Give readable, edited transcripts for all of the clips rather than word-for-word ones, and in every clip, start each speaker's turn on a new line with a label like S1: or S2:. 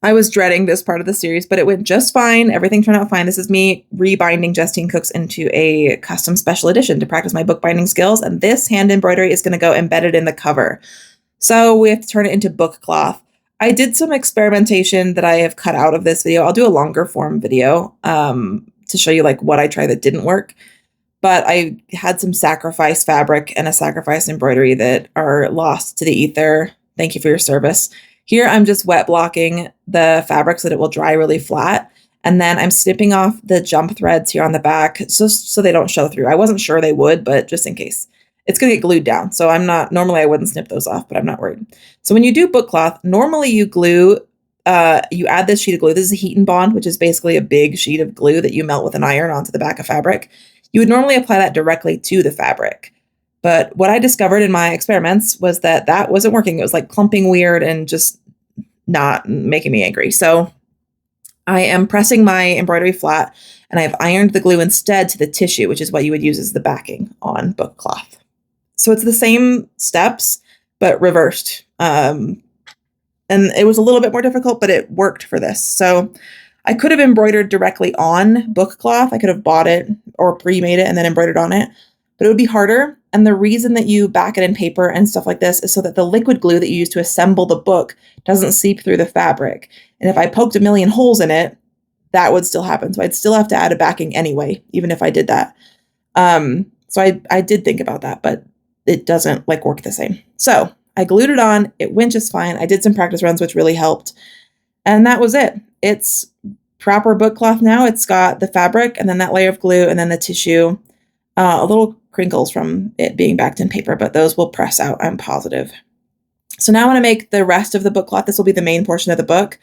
S1: I was dreading this part of the series, but it went just fine. Everything turned out fine. This is me rebinding Justine Cooks into a custom special edition to practice my bookbinding skills. And this hand embroidery is going to go embedded in the cover. So we have to turn it into book cloth. I did some experimentation that I have cut out of this video. I'll do a longer form video to show you like what I tried that didn't work. But I had some sacrifice fabric and a sacrifice embroidery that are lost to the ether. Thank you for your service. Here, I'm just wet blocking the fabric so that it will dry really flat. And then I'm snipping off the jump threads here on the back so they don't show through. I wasn't sure they would, but just in case. It's going to get glued down. So normally I wouldn't snip those off, but I'm not worried. So when you do book cloth, normally you glue, you add this sheet of glue. This is a heat and bond, which is basically a big sheet of glue that you melt with an iron onto the back of fabric. You would normally apply that directly to the fabric. But what I discovered in my experiments was that wasn't working. It was like clumping weird and just not making me angry. So I am pressing my embroidery flat and I've ironed the glue instead to the tissue, which is what you would use as the backing on book cloth. So it's the same steps, but reversed. And it was a little bit more difficult, but it worked for this. So I could have embroidered directly on book cloth. I could have bought it or pre-made it and then embroidered on it, but it would be harder. And the reason that you back it in paper and stuff like this is so that the liquid glue that you use to assemble the book doesn't seep through the fabric. And if I poked a million holes in it, that would still happen. So I'd still have to add a backing anyway, even if I did that. So I did think about that, but it doesn't like work the same. So I glued it on. It went just fine. I did some practice runs, which really helped. And that was it. It's proper book cloth now. It's got the fabric and then that layer of glue and then the tissue, a little crinkles from it being backed in paper, but those will press out, I'm positive. So now I want to make the rest of the book cloth. This will be the main portion of the book.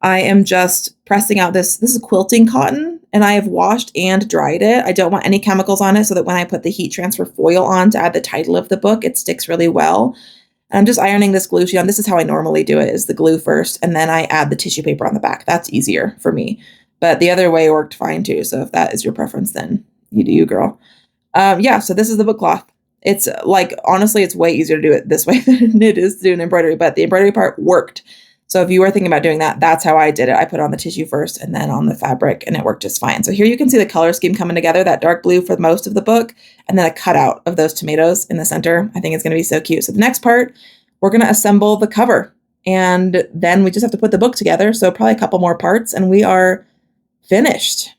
S1: I am just pressing out this is quilting cotton and I have washed and dried it. I don't want any chemicals on it so that when I put the heat transfer foil on to add the title of the book, it sticks really well. And I'm just ironing this glue sheet on. This is how I normally do it, is the glue first, and then I add the tissue paper on the back. That's easier for me. But the other way worked fine too. So if that is your preference, then you do you, girl. Yeah, so this is the book cloth. It's like, honestly, it's way easier to do it this way than it is to do an embroidery, but the embroidery part worked. So if you were thinking about doing that, that's how I did it. I put on the tissue first and then on the fabric, and it worked just fine. So here you can see the color scheme coming together, that dark blue for most of the book, and then a cutout of those tomatoes in the center. I think it's going to be so cute. So the next part, we're going to assemble the cover, and then we just have to put the book together. So probably a couple more parts and we are finished.